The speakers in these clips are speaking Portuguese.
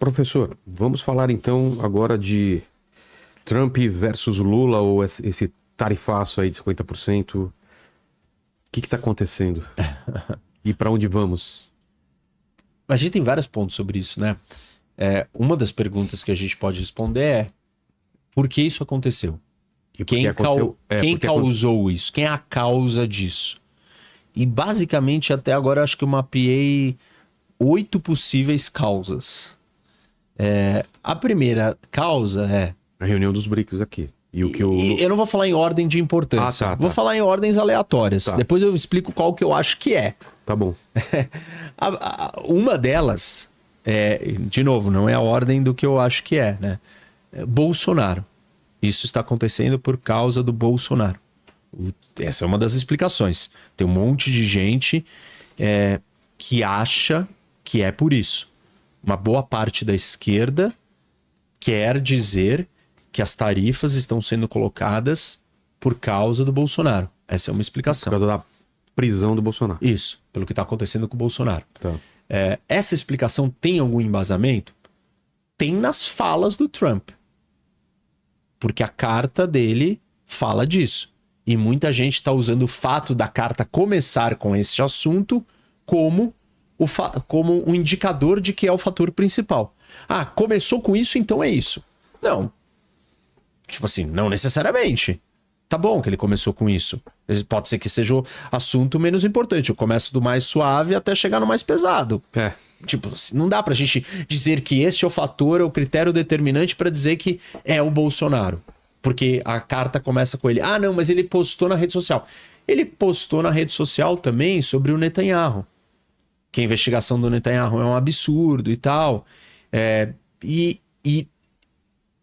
Professor, vamos falar então agora de Trump versus Lula ou esse tarifaço aí de 50%. O que está acontecendo? E para onde vamos? A gente tem vários pontos sobre isso, né? Uma das perguntas que a gente pode responder é por que isso aconteceu? E por Quem, que aconteceu? quem causou isso? Quem é a causa disso? E basicamente até agora eu acho que eu mapeei 8 possíveis causas. A primeira causa é... A reunião dos BRICS aqui. E o que eu não vou falar em ordem de importância. tá. Vou falar em ordens aleatórias. Tá. Depois eu explico qual que eu acho que é. Tá bom. Uma delas, de novo, não é a ordem do que eu acho que é, né? Bolsonaro. Isso está acontecendo por causa do Bolsonaro. Essa é uma das explicações. Tem um monte de gente que acha que é por isso. Uma boa parte da esquerda quer dizer que as tarifas estão sendo colocadas por causa do Bolsonaro. Essa é uma explicação. Por causa da prisão do Bolsonaro. Isso, pelo que está acontecendo com o Bolsonaro. Tá. Essa explicação tem algum embasamento? Tem nas falas do Trump. Porque a carta dele fala disso. E muita gente está usando o fato da carta começar com esse assunto como um indicador de que é o fator principal. Ah, começou com isso, então é isso. Não. Tipo assim, não necessariamente. Tá bom que ele começou com isso. Pode ser que seja o assunto menos importante. Eu começo do mais suave até chegar no mais pesado. Tipo, assim, não dá pra gente dizer que esse é o fator, é o critério determinante pra dizer que é o Bolsonaro. Porque a carta começa com ele. Ah, não, mas ele postou na rede social. Ele postou na rede social também sobre o Netanyahu. Que a investigação do Netanyahu é um absurdo e tal. E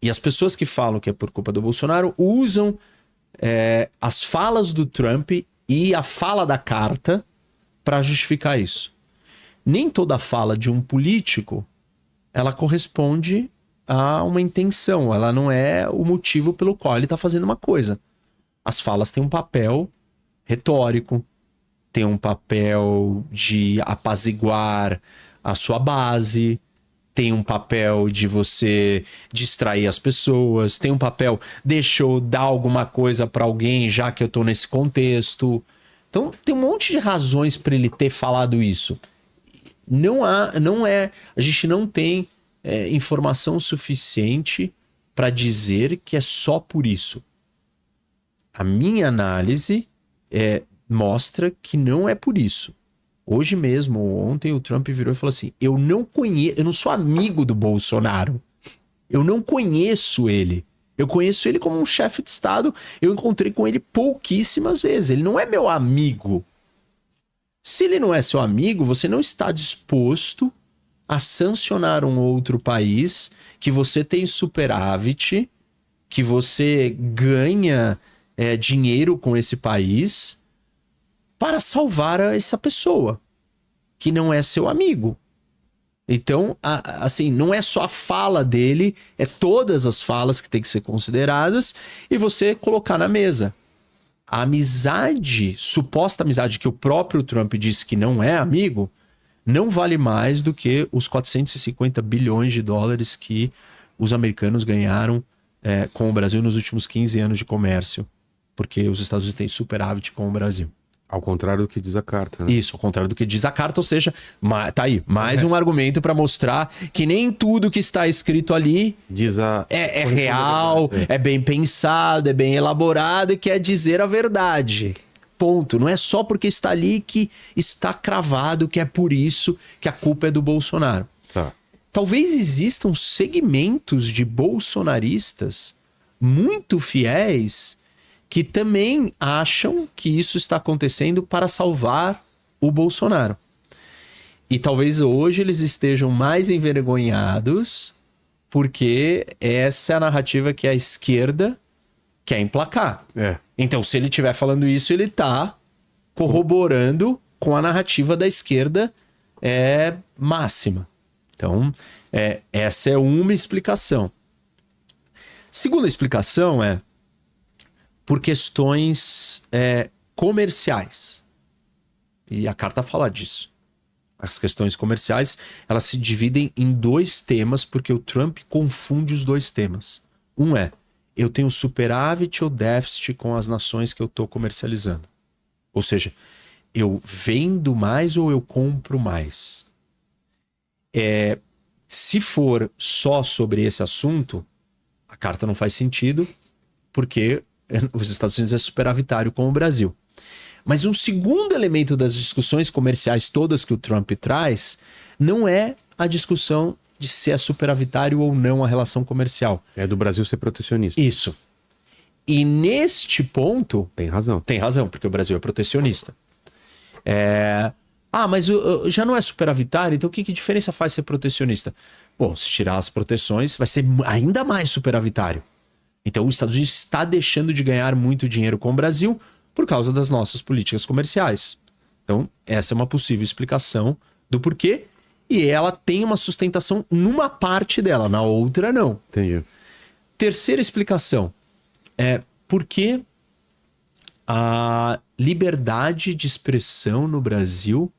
as pessoas que falam que é por culpa do Bolsonaro usam as falas do Trump e a fala da carta para justificar isso. Nem toda fala de um político ela corresponde a uma intenção. Ela não é o motivo pelo qual ele está fazendo uma coisa. As falas têm um papel retórico, tem um papel de apaziguar a sua base, tem um papel de você distrair as pessoas, tem um papel, deixa eu dar alguma coisa para alguém já que eu tô nesse contexto. Então tem um monte de razões para ele ter falado isso. A gente não tem informação suficiente para dizer que é só por isso. A minha análise mostra que não é por isso. Hoje mesmo, ontem, o Trump virou e falou assim: eu não sou amigo do Bolsonaro. Eu não conheço ele. Eu conheço ele como um chefe de Estado. Eu encontrei com ele pouquíssimas vezes. Ele não é meu amigo. Se ele não é seu amigo, você não está disposto a sancionar um outro país que você tem superávit, que você ganha dinheiro com esse país para salvar essa pessoa que não é seu amigo. Então, assim, não é só a fala dele, é todas as falas que tem que ser consideradas e você colocar na mesa. A amizade, suposta amizade que o próprio Trump disse que não é amigo, não vale mais do que os 450 bilhões de dólares que os americanos ganharam com o Brasil nos últimos 15 anos de comércio. Porque os Estados Unidos têm superávit com o Brasil. Ao contrário do que diz a carta, né? Isso, ao contrário do que diz a carta, ou seja, tá aí, mais um argumento para mostrar que nem tudo que está escrito ali é real, é bem pensado, é bem elaborado e quer dizer a verdade. Ponto. Não é só porque está ali que está cravado que é por isso que a culpa é do Bolsonaro. Tá. Talvez existam segmentos de bolsonaristas muito fiéis que também acham que isso está acontecendo para salvar o Bolsonaro. E talvez hoje eles estejam mais envergonhados porque essa é a narrativa que a esquerda quer emplacar. Então, se ele estiver falando isso, ele está corroborando com a narrativa da esquerda máxima. Então, essa é uma explicação. Segunda explicação por questões comerciais. E a carta fala disso. as questões comerciais, elas se dividem em 2 temas, porque o Trump confunde os 2 temas. Um é, eu tenho superávit ou déficit com as nações que eu estou comercializando. Ou seja, eu vendo mais ou eu compro mais? Se for só sobre esse assunto, a carta não faz sentido, porque os Estados Unidos é superavitário com o Brasil. Mas um segundo elemento das discussões comerciais todas que o Trump traz não é a discussão de se é superavitário ou não a relação comercial. É do Brasil ser protecionista. Isso. E neste ponto... Tem razão. Tem razão, porque o Brasil é protecionista. Mas já não é superavitário, então que diferença faz ser protecionista? Bom, se tirar as proteções, vai ser ainda mais superavitário. Então os Estados Unidos está deixando de ganhar muito dinheiro com o Brasil por causa das nossas políticas comerciais. Então, essa é uma possível explicação do porquê. E ela tem uma sustentação numa parte dela, na outra não. Entendi. Terceira explicação é por que a liberdade de expressão no Brasil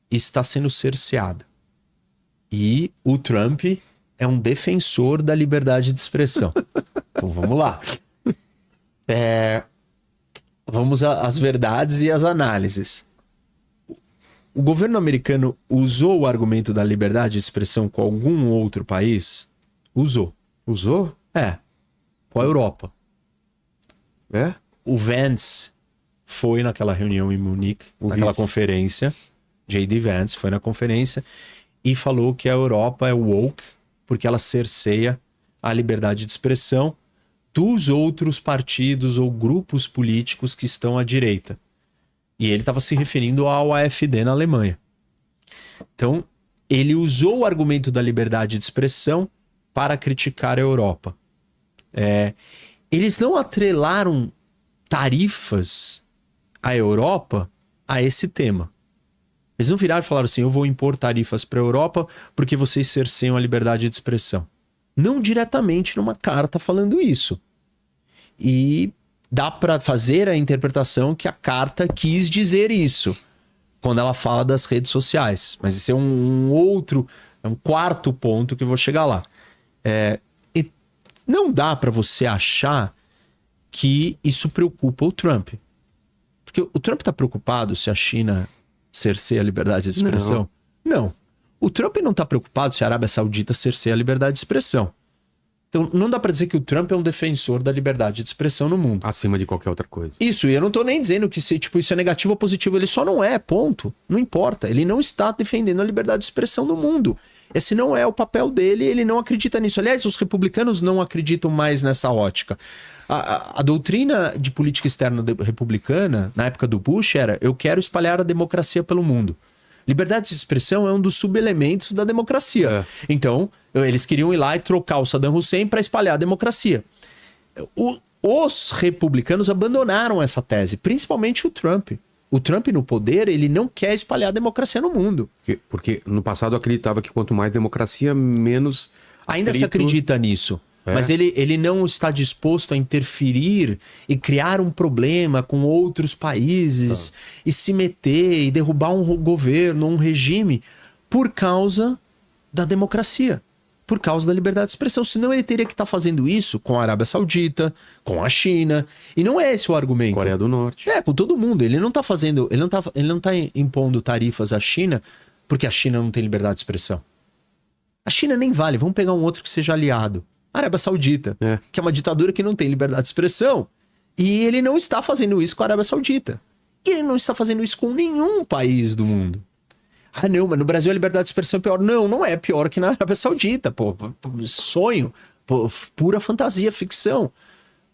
está sendo cerceada. E o Trump é um defensor da liberdade de expressão. Então vamos lá. Vamos às verdades e às análises. O governo americano usou o argumento da liberdade de expressão com algum outro país? Usou. Usou? Com a Europa. É? O Vance foi naquela reunião em Munique, naquela conferência. J.D. Vance foi na conferência e falou que a Europa é woke porque ela cerceia a liberdade de expressão dos outros partidos ou grupos políticos que estão à direita. E ele estava se referindo ao AfD na Alemanha. Então, ele usou o argumento da liberdade de expressão para criticar a Europa. Eles não atrelaram tarifas à Europa a esse tema. Eles não viraram e falaram assim, eu vou impor tarifas para a Europa porque vocês cerceiam a liberdade de expressão. Não diretamente numa carta falando isso. E dá para fazer a interpretação que a carta quis dizer isso quando ela fala das redes sociais. Mas esse é um quarto ponto que eu vou chegar lá. E não dá para você achar que isso preocupa o Trump. Porque o Trump está preocupado se a China cerceia a liberdade de expressão? Não. O Trump não está preocupado se a Arábia Saudita cerceia a liberdade de expressão. Então, não dá para dizer que o Trump é um defensor da liberdade de expressão no mundo. Acima de qualquer outra coisa. Isso, e eu não tô nem dizendo que isso é negativo ou positivo. Ele só não é, ponto. Não importa. Ele não está defendendo a liberdade de expressão no mundo. Esse não é o papel dele, ele não acredita nisso. Aliás, os republicanos não acreditam mais nessa ótica. A doutrina de política externa republicana, na época do Bush, era eu quero espalhar a democracia pelo mundo. Liberdade de expressão é um dos subelementos da democracia. Então, eles queriam ir lá e trocar o Saddam Hussein para espalhar a democracia. Os republicanos abandonaram essa tese, principalmente o Trump. O Trump no poder, ele não quer espalhar a democracia no mundo. Porque no passado acreditava que quanto mais democracia, menos... Ainda se acredita nisso. Mas ele não está disposto a interferir e criar um problema com outros países e se meter e derrubar um governo, um regime por causa da democracia, por causa da liberdade de expressão. Senão ele teria que estar fazendo isso com a Arábia Saudita, com a China. E não é esse o argumento. Coreia do Norte. Com todo mundo. Ele não está fazendo, ele não tá impondo tarifas à China porque a China não tem liberdade de expressão. A China nem vale. Vamos pegar um outro que seja aliado. A Arábia Saudita, que é uma ditadura que não tem liberdade de expressão. E ele não está fazendo isso com a Arábia Saudita. E ele não está fazendo isso com nenhum país do mundo. Ah, não, mas no Brasil a liberdade de expressão é pior. Não, não é pior que na Arábia Saudita, pô. Sonho, pô, pura fantasia, ficção.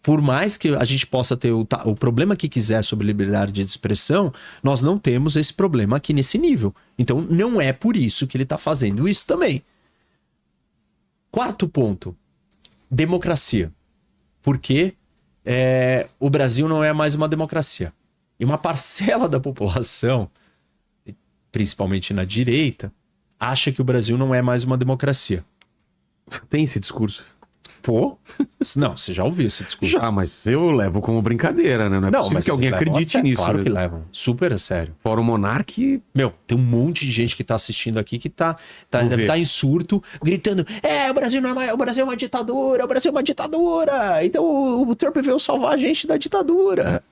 Por mais que a gente possa ter o problema que quiser sobre liberdade de expressão, nós não temos esse problema aqui nesse nível. Então não é por isso que ele está fazendo isso também. Quarto ponto. Democracia. Porque o Brasil não é mais uma democracia. E uma parcela da população, principalmente na direita, acha que o Brasil não é mais uma democracia. Tem esse discurso. Pô, não, você já ouviu esse discurso? Já, mas eu levo como brincadeira, né? Não é possível que alguém eles levam a acredite sério. nisso. Claro né? que levam. Super a sério. Fora o Monark, Meu, tem um monte de gente que tá assistindo aqui que deve ver. estar em surto, gritando: o Brasil não é, o Brasil é uma ditadura, o Brasil é uma ditadura. Então o Trump veio salvar a gente da ditadura.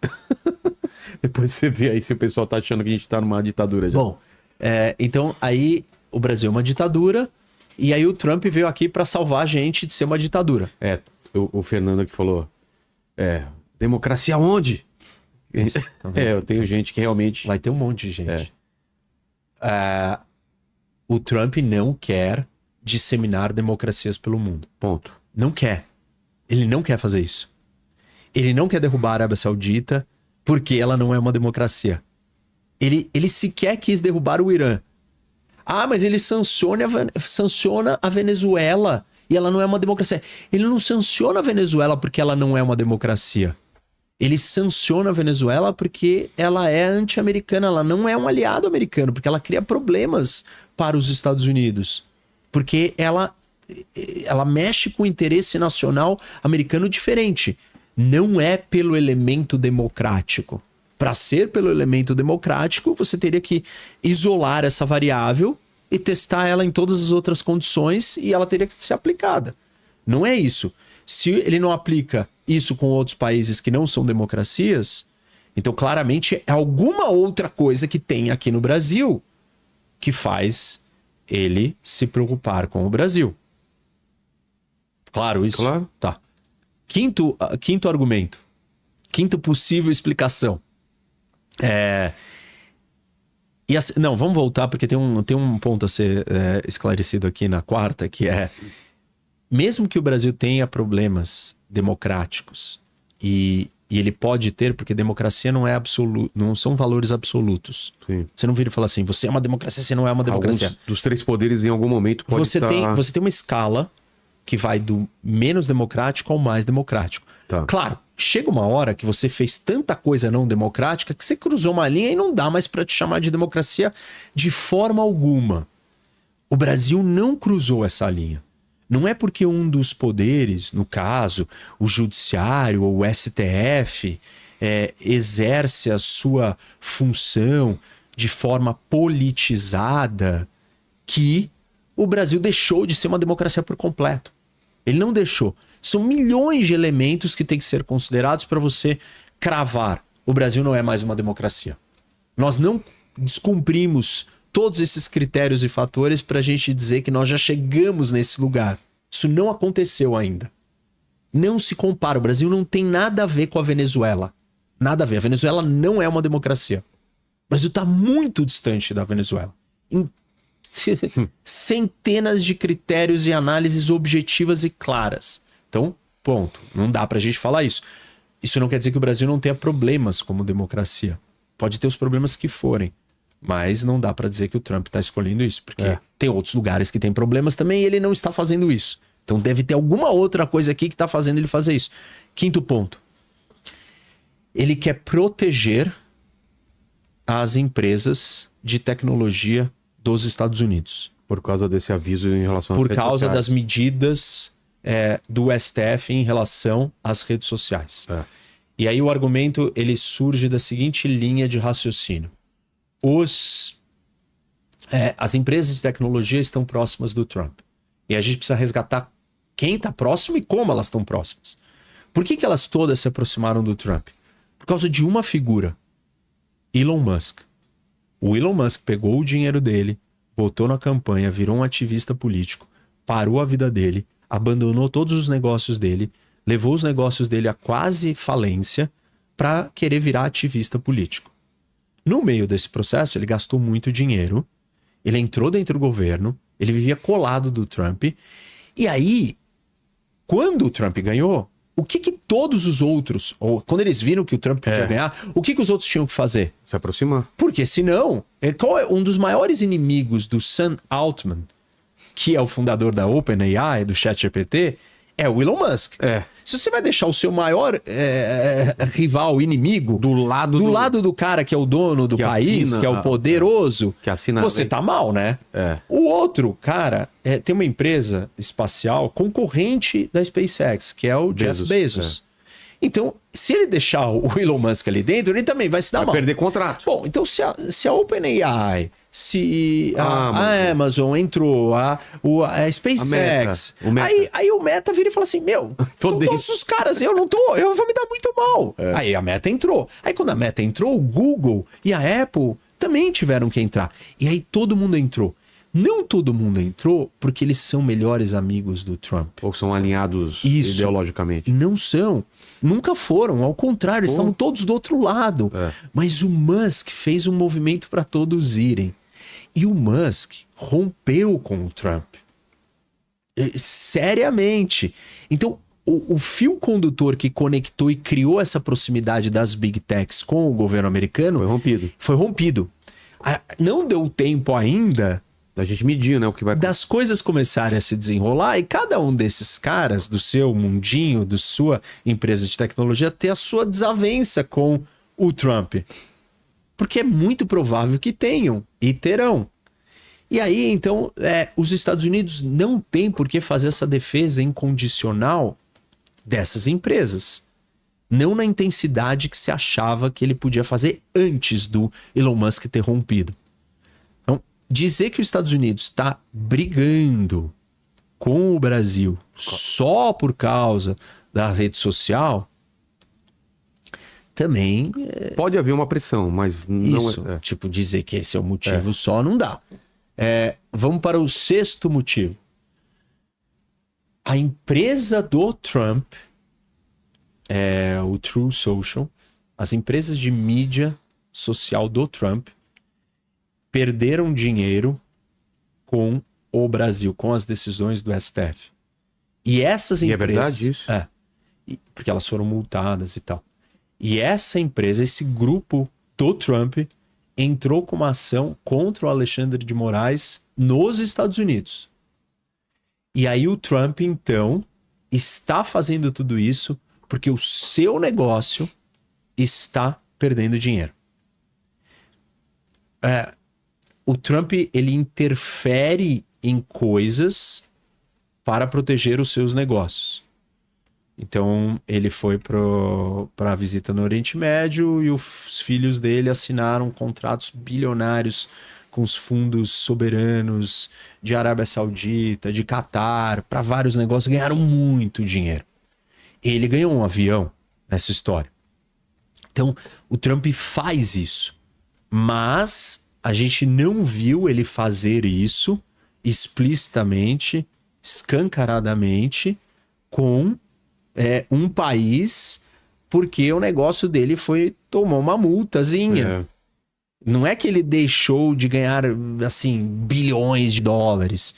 depois você vê aí se o pessoal tá achando que a gente tá numa ditadura já. Bom, então aí o Brasil é uma ditadura e aí o Trump veio aqui pra salvar a gente de ser uma ditadura. O Fernando aqui falou, democracia onde? Tá vendo? Eu tenho gente que realmente... Vai ter um monte de gente. O Trump não quer disseminar democracias pelo mundo. Ponto. Não quer. Ele não quer fazer isso. Ele não quer derrubar a Arábia Saudita porque ela não é uma democracia. Ele sequer quis derrubar o Irã. Ah, mas ele sanciona a Venezuela e ela não é uma democracia. Ele não sanciona a Venezuela porque ela não é uma democracia. Ele sanciona a Venezuela porque ela é anti-americana, ela não é um aliado americano, porque ela cria problemas para os Estados Unidos. Porque ela mexe com o interesse nacional americano diferente. Não é pelo elemento democrático. Para ser pelo elemento democrático, você teria que isolar essa variável e testar ela em todas as outras condições e ela teria que ser aplicada. Não é isso. Se ele não aplica isso com outros países que não são democracias, então claramente é alguma outra coisa que tem aqui no Brasil que faz ele se preocupar com o Brasil. Claro isso? Claro. Tá. Quinto argumento. Quinta possível explicação. Não, vamos voltar porque tem um ponto a ser esclarecido aqui na quarta, que é: mesmo que o Brasil tenha problemas democráticos, e ele pode ter, porque democracia não é absoluto, não são valores absolutos. Sim. Você não vira e fala assim, você é uma democracia, você não é uma democracia. Alguns dos três poderes em algum momento pode Você tem uma escala que vai do menos democrático ao mais democrático. Tá. Claro, chega uma hora que você fez tanta coisa não democrática que você cruzou uma linha e não dá mais para te chamar de democracia de forma alguma. O Brasil não cruzou essa linha. Não é porque um dos poderes, no caso, o judiciário ou o STF, exerce a sua função de forma politizada que o Brasil deixou de ser uma democracia por completo. Ele não deixou. São milhões de elementos que têm que ser considerados para você cravar: o Brasil não é mais uma democracia. Nós não descumprimos todos esses critérios e fatores para a gente dizer que nós já chegamos nesse lugar. Isso não aconteceu ainda. Não se compara. O Brasil não tem nada a ver com a Venezuela. Nada a ver. A Venezuela não é uma democracia. O Brasil está muito distante da Venezuela. Em centenas de critérios e análises objetivas e claras. Então, ponto. Não dá pra gente falar isso. Isso não quer dizer que o Brasil não tenha problemas como democracia. Pode ter os problemas que forem. Mas não dá pra dizer que o Trump tá escolhendo isso. Porque tem outros lugares que tem problemas também e ele não está fazendo isso. Então deve ter alguma outra coisa aqui que tá fazendo ele fazer isso. Quinto ponto. Ele quer proteger as empresas de tecnologia dos Estados Unidos. Por causa desse aviso em relação às Por redes causa sociais. das medidas do STF em relação às redes sociais. E aí o argumento ele surge da seguinte linha de raciocínio. As empresas de tecnologia estão próximas do Trump. E a gente precisa resgatar quem está próximo e como elas estão próximas. Por que elas todas se aproximaram do Trump? Por causa de uma figura. Elon Musk. O Elon Musk pegou o dinheiro dele, botou na campanha, virou um ativista político, parou a vida dele, abandonou todos os negócios dele, levou os negócios dele a quase falência para querer virar ativista político. No meio desse processo, ele gastou muito dinheiro, ele entrou dentro do governo, ele vivia colado do Trump, e aí, quando o Trump ganhou, o que todos os outros, ou quando eles viram que o Trump podia ganhar, o que os outros tinham que fazer? Se aproximar. Porque senão, qual é um dos maiores inimigos do Sam Altman, que é o fundador da OpenAI, do ChatGPT, é o Elon Musk. É. Se você vai deixar o seu maior rival, inimigo, Do lado do cara que é o dono do que país, assina que é o poderoso, que assina você tá mal, né? É. O outro cara tem uma empresa espacial concorrente da SpaceX, que é o Jeff Bezos. Então, se ele deixar o Elon Musk ali dentro, ele também vai se dar vai mal. perder contrato. Bom, então se a OpenAI, se a Amazon entrou, a SpaceX, o Meta. Aí o Meta vira e fala assim, todos os caras, eu vou me dar muito mal. Aí a Meta entrou. Aí quando a Meta entrou, o Google e a Apple também tiveram que entrar. E aí todo mundo entrou. Não todo mundo entrou porque eles são melhores amigos do Trump. Ou são alinhados Isso. ideologicamente. Não são. Nunca foram. Ao contrário, eles estavam todos do outro lado. Mas o Musk fez um movimento para todos irem. E o Musk rompeu com o Trump. Seriamente. Então, o fio condutor que conectou e criou essa proximidade das Big Techs com o governo americano foi rompido. Não deu tempo ainda da gente medir, né, o que vai... das coisas começarem a se desenrolar e cada um desses caras do seu mundinho, da sua empresa de tecnologia, ter a sua desavença com o Trump. Porque é muito provável que tenham e terão. E aí, então, os Estados Unidos não têm por que fazer essa defesa incondicional dessas empresas. Não na intensidade que se achava que ele podia fazer antes do Elon Musk ter rompido. Dizer que os Estados Unidos está brigando com o Brasil só por causa da rede social, também... Pode haver uma pressão, mas não isso, tipo, dizer que esse é o motivo só não dá. Vamos para o sexto motivo. A empresa do Trump, o True Social, as empresas de mídia social do Trump, perderam dinheiro com o Brasil, com as decisões do STF. E essas empresas... E é verdade isso? Porque elas foram multadas e tal. E essa empresa, esse grupo do Trump, entrou com uma ação contra o Alexandre de Moraes nos Estados Unidos. E aí o Trump, então, está fazendo tudo isso porque o seu negócio está perdendo dinheiro. O Trump, ele interfere em coisas para proteger os seus negócios. Então, ele foi para a visita no Oriente Médio e os filhos dele assinaram contratos bilionários com os fundos soberanos de Arábia Saudita, de Catar, para vários negócios, ganharam muito dinheiro. Ele ganhou um avião nessa história. Então, o Trump faz isso, mas a gente não viu ele fazer isso explicitamente, escancaradamente, com um país, porque o negócio dele tomou uma multazinha. Não é que ele deixou de ganhar, assim, bilhões de dólares.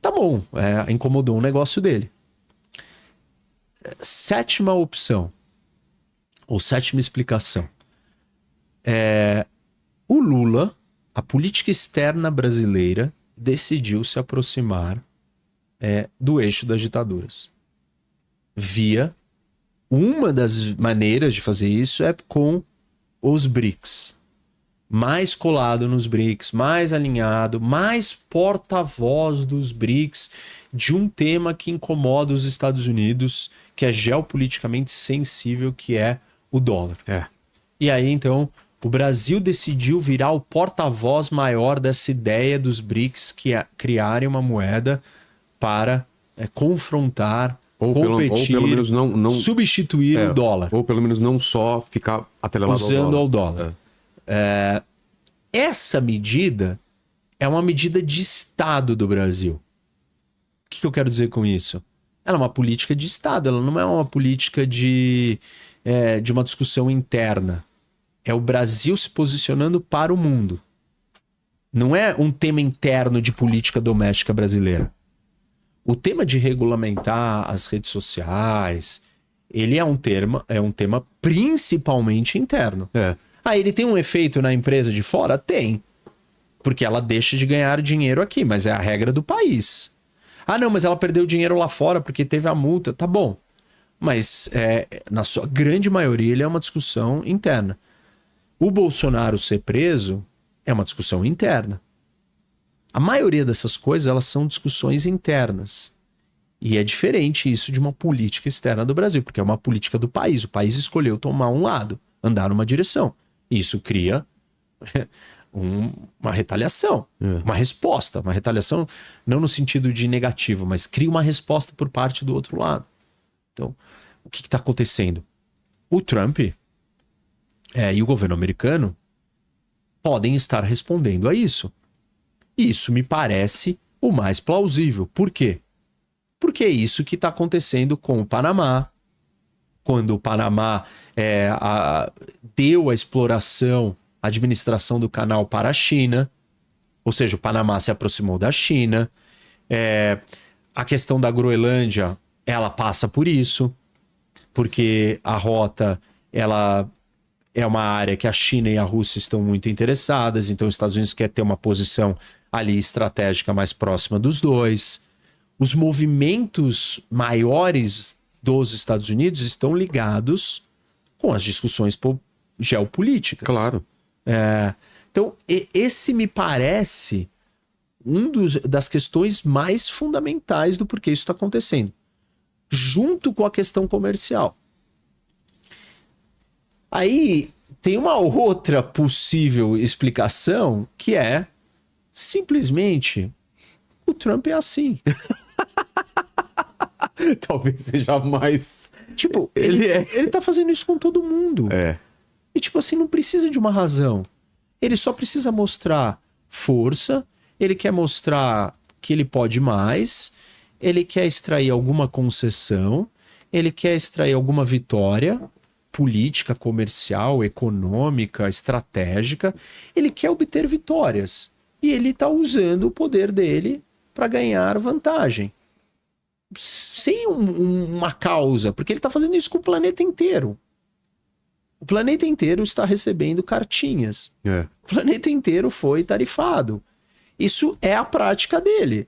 Tá bom, incomodou o negócio dele. Sétima opção, ou sétima explicação. O Lula, a política externa brasileira, decidiu se aproximar do eixo das ditaduras. Uma das maneiras de fazer isso é com os BRICS. Mais colado nos BRICS, mais alinhado, mais porta-voz dos BRICS de um tema que incomoda os Estados Unidos, que é geopoliticamente sensível, que é o dólar. E aí, então, o Brasil decidiu virar o porta-voz maior dessa ideia dos BRICS criarem uma moeda para confrontar, competir, ou pelo menos não substituir o dólar. Ou pelo menos não só ficar atrelado usando ao dólar. Essa medida é uma medida de Estado do Brasil. O que eu quero dizer com isso? Ela é uma política de Estado, ela não é uma política de uma discussão interna. É o Brasil se posicionando para o mundo. Não é um tema interno de política doméstica brasileira. O tema de regulamentar as redes sociais, ele é um tema principalmente interno. Ele tem um efeito na empresa de fora? Tem. Porque ela deixa de ganhar dinheiro aqui, mas é a regra do país. Ah, não, mas ela perdeu dinheiro lá fora porque teve a multa. Tá bom. Mas na sua grande maioria ele é uma discussão interna. O Bolsonaro ser preso é uma discussão interna. A maioria dessas coisas, elas são discussões internas. E é diferente isso de uma política externa do Brasil, porque é uma política do país. O país escolheu tomar um lado, andar numa direção. E isso cria uma retaliação, uma resposta. Uma retaliação não no sentido de negativo, mas cria uma resposta por parte do outro lado. Então, o que está acontecendo? O Trump e o governo americano podem estar respondendo a isso. E isso me parece o mais plausível. Por quê? Porque é isso que está acontecendo com o Panamá. Quando o Panamá deu a exploração, a administração do canal para a China, ou seja, o Panamá se aproximou da China. A questão da Groenlândia, ela passa por isso, porque a rota, ela é uma área que a China e a Rússia estão muito interessadas, então os Estados Unidos quer ter uma posição ali estratégica mais próxima dos dois. Os movimentos maiores dos Estados Unidos estão ligados com as discussões geopolíticas. Claro. Então, esse me parece das questões mais fundamentais do porquê isso está acontecendo, junto com a questão comercial. Aí tem uma outra possível explicação, que é simplesmente o Trump é assim. Talvez seja mais... Tipo, ele tá fazendo isso com todo mundo. E tipo assim, não precisa de uma razão. Ele só precisa mostrar força, ele quer mostrar que ele pode mais, ele quer extrair alguma concessão, ele quer extrair alguma vitória política, comercial, econômica, estratégica. Ele quer obter vitórias. E ele tá usando o poder dele para ganhar vantagem. Sem uma causa, porque ele tá fazendo isso com o planeta inteiro. O planeta inteiro está recebendo cartinhas. O planeta inteiro foi tarifado. Isso é a prática dele.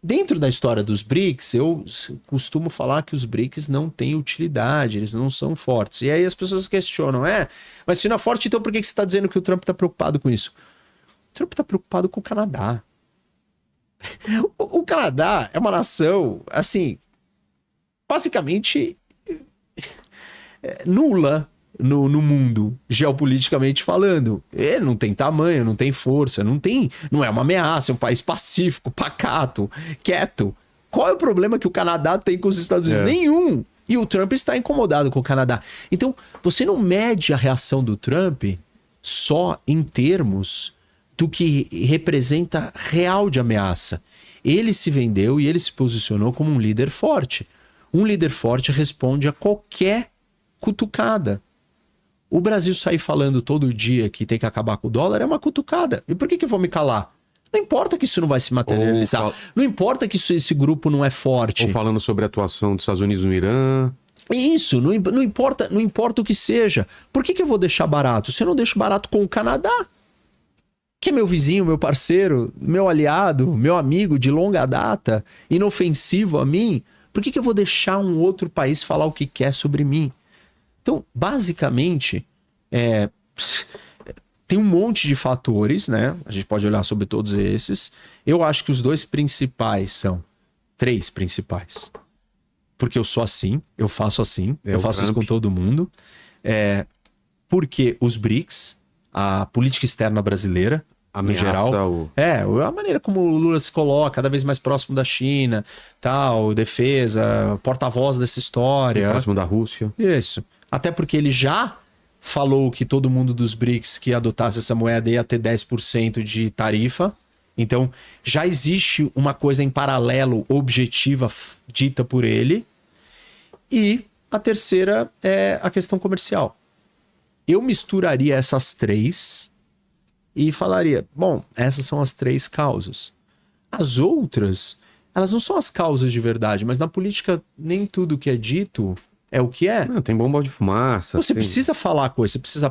Dentro da história dos BRICS, eu costumo falar que os BRICS não têm utilidade, eles não são fortes. E aí as pessoas questionam, mas se não é forte, então por que você está dizendo que o Trump está preocupado com isso? O Trump está preocupado com o Canadá. O Canadá é uma nação, assim, basicamente nula no mundo, geopoliticamente falando. Ele não tem tamanho, não tem força, não é uma ameaça, é um país pacífico, pacato, quieto. Qual é o problema que o Canadá tem com os Estados Unidos? Nenhum. E o Trump está incomodado com o Canadá. Então, você não mede a reação do Trump só em termos do que representa real de ameaça. Ele se vendeu e ele se posicionou como um líder forte. Um líder forte responde a qualquer cutucada. O Brasil sair falando todo dia que tem que acabar com o dólar é uma cutucada. E por que eu vou me calar? Não importa que isso não vai se materializar. Não importa que esse grupo não é forte. Ou falando sobre a atuação dos Estados Unidos no Irã. Isso, não importa o que seja. Por que eu vou deixar barato? Se eu não deixo barato com o Canadá, que é meu vizinho, meu parceiro, meu aliado, meu amigo de longa data, inofensivo a mim, por que eu vou deixar um outro país falar o que quer sobre mim? Então, basicamente, tem um monte de fatores, né? A gente pode olhar sobre todos esses. Eu acho que os três principais. Porque eu sou assim, eu faço assim, eu faço isso com todo mundo. Porque os BRICS, a política externa brasileira, no geral, a maneira como o Lula se coloca, cada vez mais próximo da China, tal, defesa, porta-voz dessa história. Próximo da Rússia. Isso. Até porque ele já falou que todo mundo dos BRICS que adotasse essa moeda ia ter 10% de tarifa. Então, já existe uma coisa em paralelo, objetiva, dita por ele. E a terceira é a questão comercial. Eu misturaria essas três e falaria, bom, essas são as três causas. As outras, elas não são as causas de verdade, mas na política nem tudo que é dito é o que é. Não, tem bomba de fumaça. Você tem... precisa falar coisa, você precisa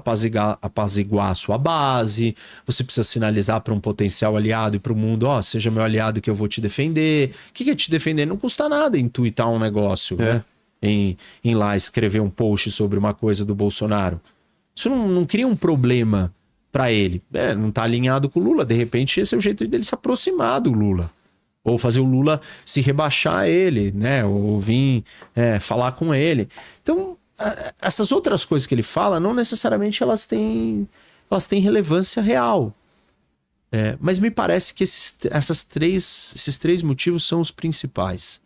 apaziguar a sua base, você precisa sinalizar para um potencial aliado e para o mundo, ó, seja meu aliado que eu vou te defender. O que é te defender? Não custa nada intuitar um negócio, né? Em lá escrever um post sobre uma coisa do Bolsonaro. Isso não cria um problema para ele. Não tá alinhado com o Lula, de repente esse é o jeito dele se aproximar do Lula. Ou fazer o Lula se rebaixar a ele, né? Ou vir falar com ele. Então, essas outras coisas que ele fala, não necessariamente elas têm relevância real. Mas me parece que esses três motivos são os principais.